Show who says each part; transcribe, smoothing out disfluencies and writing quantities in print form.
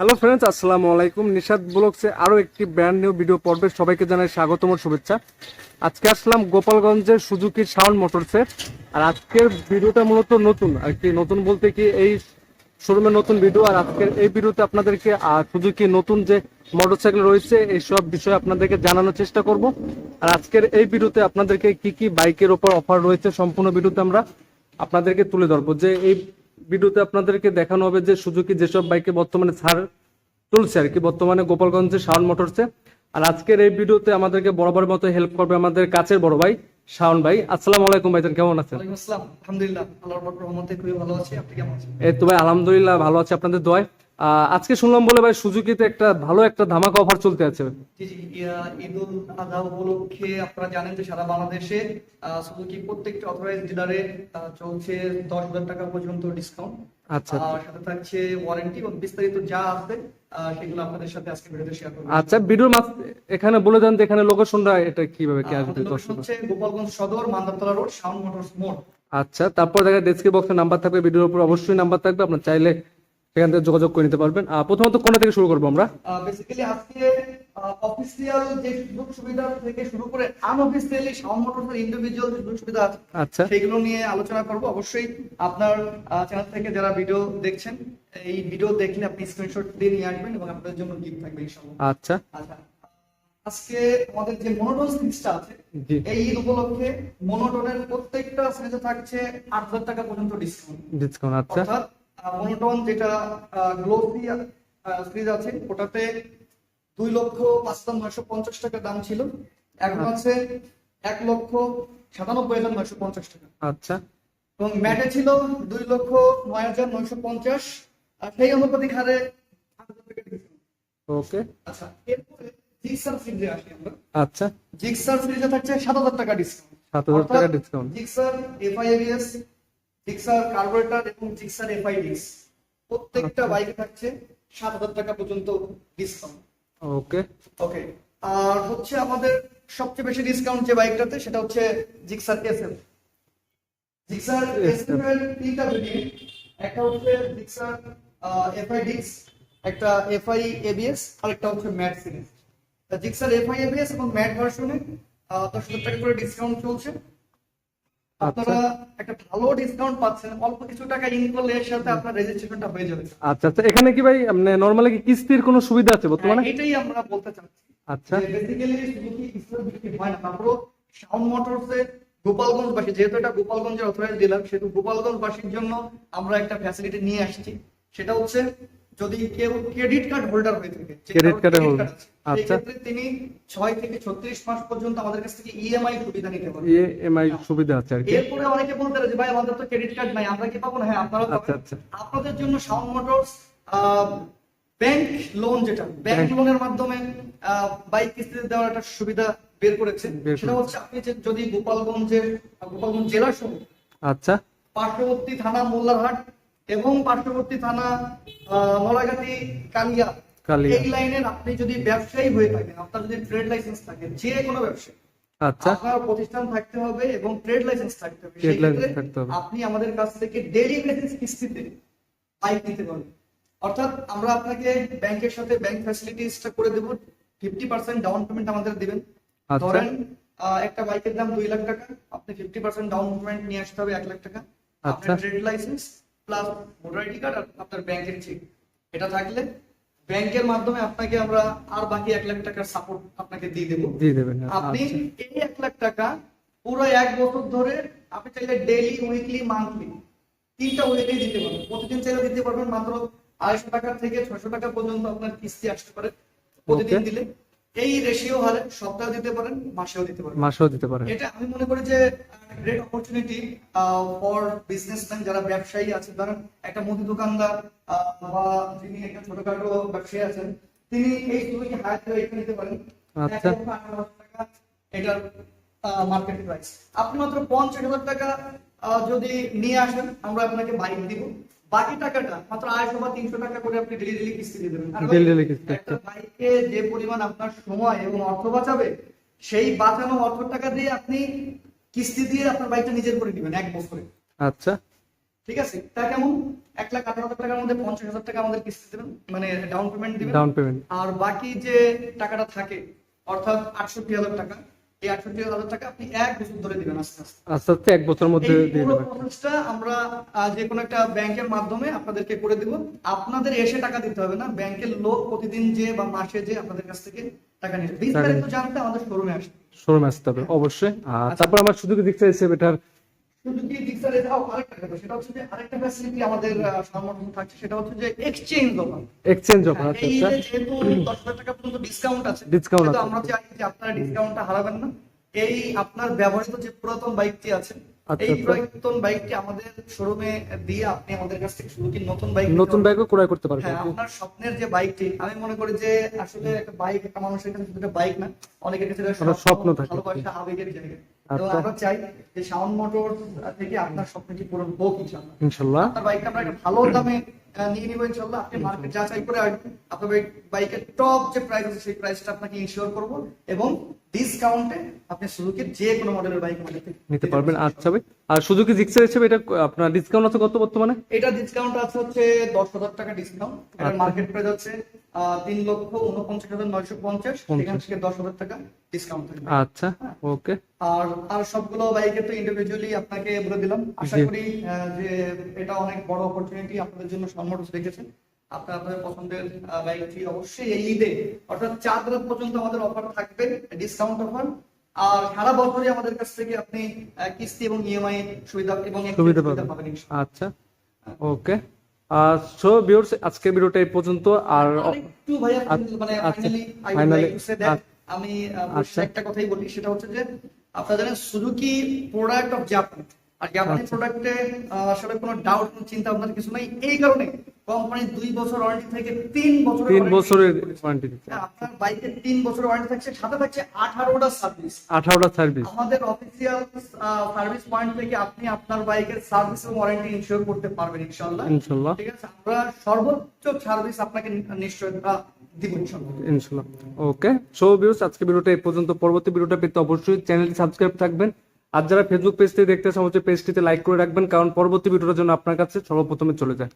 Speaker 1: Hello friends, আসসালামু আলাইকুম। নিশাদ ব্লগসে আরও একটি ব্র্যান্ড নিউ ভিডিও পর্বে সবাইকে জানাই স্বাগতম ও শুভেচ্ছা। আজকে আসলাম গোপালগঞ্জের সুজুকি শাওন মোটরসের। আর আজকের ভিডিওটা মূলত নতুন আর কি, নতুন বলতে কি এই শোরুমের নতুন ভিডিও। আর আজকের এই ভিডিওতে আপনাদেরকে সুজুকি নতুন যে মোটরসাইকেল রয়েছে এইসব বিষয়ে আপনাদেরকে জানানোর চেষ্টা করব। আর আজকের এই ভিডিওতে আপনাদেরকে কি কি বাইকের ওপর অফার রয়েছে সম্পূর্ণ ভিডিওতে আমরা আপনাদেরকে তুলে ধরবো। যে এই ভিডিওতে আপনাদেরকে দেখানো হবে যে সুজুকি যেসব বাইকে বর্তমানে ছাড় চলছে আর কি বর্তমানে গোপালগঞ্জে শাওন মোটরসে। আর আজকের এই ভিডিওতে আমাদেরকে বরাবর মতো হেল্প করবে আমাদের কাছের বড় ভাই শাওন ভাই। আসসালামু আলাইকুম ভাইজান, কেমন আছেন?
Speaker 2: ওয়ালাইকুম আসসালাম। আলহামদুলিল্লাহ, আল্লাহর রহমতে খুবই ভালো আছি। আপনি কেমন আছেন?
Speaker 1: এই তো ভাই আলহামদুলিল্লাহ ভালো আছে আপনাদের দোয়ায়। আজকে শুনলাম বলে ভাই সুজুকিতে একটা ভালো একটা ধামাকা অফার চলতে আছে।
Speaker 2: জি জি, ঈদ উল আযহা উপলক্ষে আপনারা জানেন যে সারা বাংলাদেশে সুজুকি প্রত্যেকটা অথরাইজড ডিলারে চলছে 10,000 টাকা পর্যন্ত ডিসকাউন্ট।
Speaker 1: আচ্ছা
Speaker 2: আর সাথে থাকছে ওয়ারেন্টি এবং বিস্তারিত যা আছে সেগুলো আপনাদের সাথে আজকে ভিডিওতে শেয়ার করব।
Speaker 1: আচ্ছা, ভিডিওর এখানে বলে দেন যে এখানে লোকেশনটা এটা কিভাবে কি আসবে
Speaker 2: আমাদের লোকেশন
Speaker 1: দর্শক?
Speaker 2: হচ্ছে গোপালগঞ্জ সদর, মান্দারতলা রোড, শাওন মোটরস মোড়।
Speaker 1: আচ্ছা, তারপর দেখা ডেসক্রিপশন বক্সে নাম্বার থাকবে, ভিডিওর উপর অবশ্যই নাম্বার থাকবে, আপনার চাইলে সেখান থেকে যোগাযোগ করে নিতে পারবেন। প্রথমত কোনটা থেকে শুরু করবো আমরা?
Speaker 2: বেসিক্যালি আজকে অফিসিয়াল যে সুযোগ সুবিধা থেকে শুরু করে আনঅফিসিয়ালি শাওন মোটরসের ইন্ডিভিজুয়াল যে সুযোগ সুবিধা আছে
Speaker 1: আচ্ছা
Speaker 2: সেগুলো নিয়ে আলোচনা করব। অবশ্যই আপনার চ্যানেল থেকে যারা ভিডিও দেখছেন, এই ভিডিও দেখলে আপনি স্ক্রিনশট দিয়ে নিয়ে আসবেন এবং আপনাদের জন্য গিফট থাকবে ইনশাআল্লাহ।
Speaker 1: আচ্ছা
Speaker 2: আচ্ছা, আজকে আমাদের যে মনোটন সিরিজটা আছে,
Speaker 1: জি,
Speaker 2: এই ঈদ উপলক্ষে মনোটনের প্রত্যেকটা সিরিজে থাকছে 8,000 টাকা পর্যন্ত ডিসকাউন্ট।
Speaker 1: ডিসকাউন্ট। আচ্ছা
Speaker 2: অর্থাৎ মনোটন যেটা গ্লোসি সিরিজ আছে ওটাতে 2,05,950 টাকা দাম ছিল, এখন আছে 1,97,950 টাকা।
Speaker 1: আচ্ছা
Speaker 2: এবং ম্যাটে ছিল 2,09,950, আর সেই অনুপাতিক হারে 8,000 টাকা discount।
Speaker 1: ওকে।
Speaker 2: আচ্ছা, এরপরে জিক্সার সিরিজে আসি আমরা।
Speaker 1: আচ্ছা,
Speaker 2: জিক্সার সিরিজে থাকছে 7,000 টাকা ডিসকাউন্ট।
Speaker 1: 7,000 টাকা discount.
Speaker 2: Gixxer FI ABS, Gixxer carburettor এবং জিক্সার এফআই ডিক্স প্রত্যেকটা
Speaker 1: আচ্ছা।
Speaker 2: বাইকে থাকছে 7,000 টাকা পর্যন্ত ডিসকাউন্ট।
Speaker 1: ওকে।
Speaker 2: ওকে, আর হচ্ছে আমাদের সবচেয়ে বেশি ডিসকাউন্ট যে বাইকটাতে সেটা হচ্ছে জিক্সার এসএফ। জিক্সার এসএফ এর তিনটা ভেরিয়েন্ট, একটা হচ্ছে জিক্সার এফআই ডিক্স, একটা এফআই এবিএস, আর একটা হচ্ছে matte series. Gixxer FI ABS এবং ম্যাট ভার্সনে 10,000 টাকা করে ডিসকাউন্ট চলছে। আপনারা একটা ভালো ডিসকাউন্ট পাচ্ছেন, অল্প কিছু টাকা ইন করলে এর সাথে আপনার রেজিস্ট্রেশনটা হয়ে যাবে।
Speaker 1: আচ্ছা আচ্ছা, এখানে কি ভাই মানে নরমালি কি কিস্তির কোনো সুবিধা আছে বর্তমানে?
Speaker 2: এটাই আমরা বলতে চাচ্ছি।
Speaker 1: আচ্ছা
Speaker 2: বেসিক্যালি সুজুকি কিস্তিতে বিক্রি হয় না, তারপরও শাওন মোটরসে গোপালগঞ্জবাসী, যেহেতু এটা গোপালগঞ্জের অথরাইজড ডিলার, সেহেতু গোপালগঞ্জবাসীর জন্য আমরা একটা ফ্যাসিলিটি নিয়ে আসছি। সেটা হচ্ছে যদি কেউ ক্রেডিট কার্ড হোল্ডার হয়ে থাকে,
Speaker 1: ক্রেডিট কার্ডের হোল্ডার। আচ্ছা,
Speaker 2: সেক্ষেত্রে তিনি 6 থেকে 36 মাস পর্যন্ত আমাদের কাছ থেকে ইএমআই সুবিধা নিতে পারবেন।
Speaker 1: ইএমআই সুবিধা আছে আর কি।
Speaker 2: এরপরে অনেকে বলতে পারে যে ভাই আমাদের তো ক্রেডিট কার্ড নাই, আমরা কি পাবো না? হ্যাঁ, আপনারা
Speaker 1: আচ্ছা
Speaker 2: পাবেন।
Speaker 1: আচ্ছা
Speaker 2: আপনাদের জন্য শাওন মোটরস ব্যাংক লোন, যেটা ব্যাংক লোনের মাধ্যমে বাইক কিস্তিতে দেওয়ার একটা সুবিধা বের করেছে। সেটা হচ্ছে আপনি যদি গোপালগঞ্জ জেলা সহ
Speaker 1: আচ্ছা
Speaker 2: পার্শ্ববর্তী থানা মোল্লারহাট এবং পার্শ্ববর্তী থানা নলাগাতি কালিয়া,
Speaker 1: কালিয়া।
Speaker 2: এই লাইনের আপনি যদি ব্যবসায়ী হয়ে থাকেন, আপনার যদি ট্রেড লাইসেন্স থাকে, যে কোনো ব্যবসায়ী,
Speaker 1: আচ্ছা,
Speaker 2: আপনার প্রতিষ্ঠান থাকতে হবে এবং ট্রেড লাইসেন্স থাকতে হবে,
Speaker 1: ট্রেড লাইসেন্স
Speaker 2: সেক্ষেত্রে
Speaker 1: থাকতে হবে।
Speaker 2: আপনি আমাদের কাছ থেকে ডেইলি বেসিস কিস্তিতে বাইক নিতে পারবেন। অর্থাৎ আমরা আপনাকে ব্যাংকের সাথে ব্যাংক ফ্যাসিলিটিসটা করে দেব। 50% ডাউন পেমেন্ট আমাদের দিবেন।
Speaker 1: আচ্ছা
Speaker 2: ধরেন একটা বাইকের দাম 2 লাখ টাকা, আপনি 50% ডাউন পেমেন্ট নিয়ে আসতে হবে 1 লাখ টাকা।
Speaker 1: আচ্ছা।
Speaker 2: আপনার trade licence plus voter ID card আর আপনার ব্যাংকের চেক, এটা থাকলে ব্যাংকের মাধ্যমে আপনাকে আমরা আর বাকি 1 লাখ টাকার সাপোর্ট আপনাকে দিয়ে দেবো।
Speaker 1: দিয়ে দেবেন।
Speaker 2: আপনি
Speaker 1: আচ্ছা
Speaker 2: এই 1 লাখ টাকা পুরো 1 বছর ধরে আপনি চাইলে ডেইলি, উইকলি, মান্থলি তিনটা ওয়েতে দিতে পারবেন। প্রতিদিন চাইলে দিতে পারবেন মাত্র 250 টাকা থেকে 600 টাকা পর্যন্ত আপনার কিস্তি আসতে পারে প্রতিদিন
Speaker 1: Okay.
Speaker 2: দিলে। এই রেশিও হারে সপ্তাহে দিতে পারেন, মাসেও দিতে পারেন।
Speaker 1: মাসেও দিতে পারেন।
Speaker 2: এটা আমি মনে করি যে গ্রেট অপরচুনিটি ফর বিজনেসম্যান, যারা ব্যবসায়ী আছে, ধরেন একটা মুদি দোকানদার বা যিনি একটা ছোটখাটো ব্যবসায়ী আছেন, তিনি এই সুযোগে হায়ার করে এটা নিতে পারেন।
Speaker 1: আচ্ছা।
Speaker 2: 1,18,000 টাকা এটার মার্কেট প্রাইস। আপনি মাত্র 50,000 টাকা যদি নিয়ে আসেন, আমরা আপনাকে বাইক দিব। বাকি টাকাটা মাত্র 250 বা 300 টাকা করে আপনি ডেলি কিস্তি দিয়ে দেবেন। আর ভাই,
Speaker 1: ডেলি কিস্তি।
Speaker 2: একটা বাইকে যে পরিমাণ আপনার সময় এবং অর্থ বাঁচাবে, সেই বাঁচানো অর্থ টাকা দিয়ে আপনি কিস্তি দিয়ে আপনার বাইকটা নিজের করে নেবেন 1 বছরে।
Speaker 1: আচ্ছা,
Speaker 2: ঠিক আছে, তা কেমন 1,18,000 টাকার মধ্যে 50,000 টাকা আমাদের কিস্তি দেবেন, মানে ডাউন পেমেন্ট দিবেন।
Speaker 1: Down payment.
Speaker 2: আর বাকি যে টাকাটা থাকে অর্থাৎ 68,000 টাকা, এই 68,000 টাকা আপনি 1 বছর ধরে দিবেন আস্তে আস্তে।
Speaker 1: আস্তে আস্তে 1 বছরের মধ্যে
Speaker 2: এই
Speaker 1: দিয়ে
Speaker 2: পুরো
Speaker 1: দেবেন।
Speaker 2: প্রসেসটা আমরা যে কোনো একটা ব্যাংকের মাধ্যমে আপনাদেরকে করে দিব। আপনাদের এসে টাকা দিতে হবে না, ব্যাংকের লোক প্রতিদিন যে বা মাসে যে আপনাদের কাছ থেকে টাকা নিয়ে যাবে। বিস্তারিত জানতে আমাদের শোরুমে আসুন।
Speaker 1: শোরুমে আসতে হবে অবশ্যই। আর তারপর আমার সুযোগী জিক্সার এসএফ এটার
Speaker 2: সুজুকি জিক্সার এটাও আরেকটা কথা, সেটা হচ্ছে যে আরেকটা ফ্যাসিলিটি আমাদের সম্মত থাকছে, সেটা হচ্ছে যে এক্সচেঞ্জ অফার।
Speaker 1: Exchange offer. আচ্ছা
Speaker 2: এই
Speaker 1: আচ্ছা,
Speaker 2: যে যেহেতু 10,000 টাকা পর্যন্ত ডিসকাউন্ট আছে,
Speaker 1: Discount
Speaker 2: কিন্তু
Speaker 1: আছে।
Speaker 2: আমরা চাই যে আপনারা ডিসকাউন্টটা হারাবেন না। এই আপনার ব্যবহৃত যে পুরাতন বাইকটি আছে,
Speaker 1: আচ্ছা,
Speaker 2: এই
Speaker 1: আচ্ছা।
Speaker 2: পুরাতন বাইকটি আমাদের শোরুমে দিয়ে আপনি আমাদের কাছ থেকে সুজুকি নতুন বাইক
Speaker 1: নতুন বাইকও ক্রয় করতে পারবেন।
Speaker 2: হ্যাঁ, আপনার স্বপ্নের যে বাইকটি, আমি মনে করি যে আসলে একটা বাইক একটা মানুষের কাছে শুধু একটা বাইক না, অনেকের কাছে এটা
Speaker 1: একটা স্বপ্ন থাকে।
Speaker 2: ভালোবাসা, আবেগের জায়গা। তো
Speaker 1: আচ্ছা।
Speaker 2: আমরা চাই যে শাওন মোটর থেকে আপনার স্বপ্নটি পূরণ হোক ইনশাআল্লাহ।
Speaker 1: ইনশাল্লাহ।
Speaker 2: আপনার বাইকটা আমরা একটা ভালো দামে নিয়ে নিব ইনশাআল্লাহ। আপনি মার্কেট যাচাই করে আসবেন, আপনার বাইকের টপ যে প্রাইস আছে সেই প্রাইসটা আপনাকে ইনশিওর করব, এবং ডিসকাউন্টে আপনি সুজুকির যে কোনো মডেলের বাইক আমাদের থেকে
Speaker 1: নিতে পারবেন। আচ্ছা ভাই, আর সুজুকি জিক্সার এসএফ এটা আপনার ডিসকাউন্ট আছে কত বর্তমানে?
Speaker 2: এটা ডিসকাউন্ট আছে হচ্ছে 10,000 টাকা ডিসকাউন্ট। এটার
Speaker 1: আচ্ছা।
Speaker 2: মার্কেট প্রাইস হচ্ছে 3,49,950, সেখান থেকে 10,000 টাকা ডিসকাউন্ট থাকবে।
Speaker 1: আচ্ছা, ওকে।
Speaker 2: আর সবগুলো বাইকে তো ইন্ডিভিজুয়ালি আপনাকে বলে দিলাম। আশা
Speaker 1: জি।
Speaker 2: করি যে এটা অনেক বড় অপরচুনিটি আপনাদের জন্য সম্মত রেখেছেন। আপনারা আপনাদের পছন্দের বাইকটি অবশ্যই এই ঈদে অর্থাৎ 4 রাত পর্যন্ত আমাদের অফার থাকবে, ডিসকাউন্ট অফার। আর সারা বছরই আমাদের কাছ থেকে আপনি কিস্তি এবং ইএমআই সুবিধা এবং
Speaker 1: সুবিধা
Speaker 2: সুবিধা
Speaker 1: পাবেন।
Speaker 2: পাবেন ইনশাআল্লাহ।
Speaker 1: আচ্ছা, ওকে। সো ভিউয়ার্স, আজকের ভিডিওটা এই পর্যন্ত। আর
Speaker 2: আরেকটু ভাইয়া মানে
Speaker 1: আচ্ছা,
Speaker 2: finally I would
Speaker 1: finally,
Speaker 2: like to say that,
Speaker 1: আচ্ছা।
Speaker 2: আমি
Speaker 1: আচ্ছা।
Speaker 2: একটা কথাই বলি, সেটা হচ্ছে যে আপনারা জানেন সুজুকি প্রোডাক্ট অফ জাপান, আর জাপানি
Speaker 1: আচ্ছা।
Speaker 2: প্রোডাক্টে আসলে কোনো ডাউট, কোনো চিন্তা ভাবনার কিছু নাই। এই কারণে কোম্পানি 2 বছর ওয়ারেন্টি থেকে 3 বছরের
Speaker 1: 3
Speaker 2: warranty
Speaker 1: বছরের
Speaker 2: করেছে।
Speaker 1: ওয়ারেন্টি দিচ্ছে।
Speaker 2: হ্যাঁ, আপনার বাইকে 3 বছরের ওয়ারেন্টি থাকছে, সাথে থাকছে 18টা সার্ভিস।
Speaker 1: 18টা সার্ভিস।
Speaker 2: আমাদের অফিসিয়াল সার্ভিস পয়েন্ট থেকে আপনি আপনার বাইকের সার্ভিস এবং ওয়ারেন্টি ইনশিওর করতে পারবেন ইনশাআল্লাহ।
Speaker 1: ইনশাল্লাহ।
Speaker 2: ঠিক আছে, আমরা সর্বোচ্চ সার্ভিস আপনাকে নিশ্চয় দিব ইনশাআল্লাহ।
Speaker 1: ইনশাল্লাহ, ওকে। সো ভিউয়ার্স, আজকে ভিডিওটা এই পর্যন্ত। পরবর্তী ভিডিওটা পেতে অবশ্যই চ্যানেলটি সাবস্ক্রাইব থাকবেন। আর যারা ফেসবুক পেজ থেকে দেখতে চান, অবশ্যই পেজটিতে লাইক করে রাখবেন, কারণ পরবর্তী ভিডিওর জন্য আপনার কাছে সর্বপ্রথমে চলে যায়।